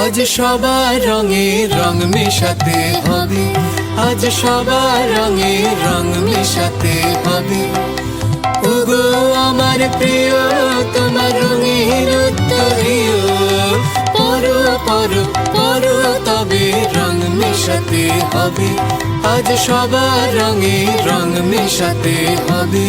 আজ সবার রঙে রং মেশাতে হবে, আজ সবার রঙে রং মেশাতে হবে। ওগো আমার প্রিয় তোমার রঙের উত্তরীয়, পরো পরো পরো তবে রং মেশাতে হবে, আজ সবার রঙে রং মেশাতে হবে।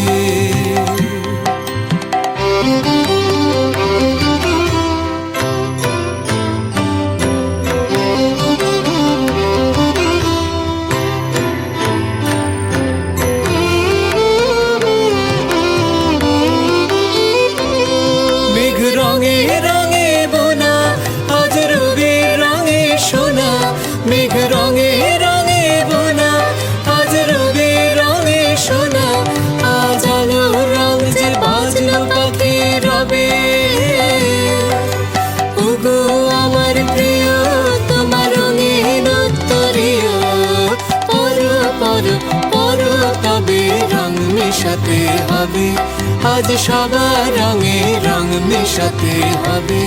রঙে রঙে বোনা আজ রবির রঙে সোনা, মেঘ রঙে রঙে বোনা আজ রবির রঙে সোনা। আজ আলো রং যে বাজলো পাখি রবে, ওগো আমার প্রিয় তোমার রঙের উত্তরীয়, পরো পরো পরো তবে রং মেশাতে হবে, আজ সবার রঙে রং মেশাতে হবে।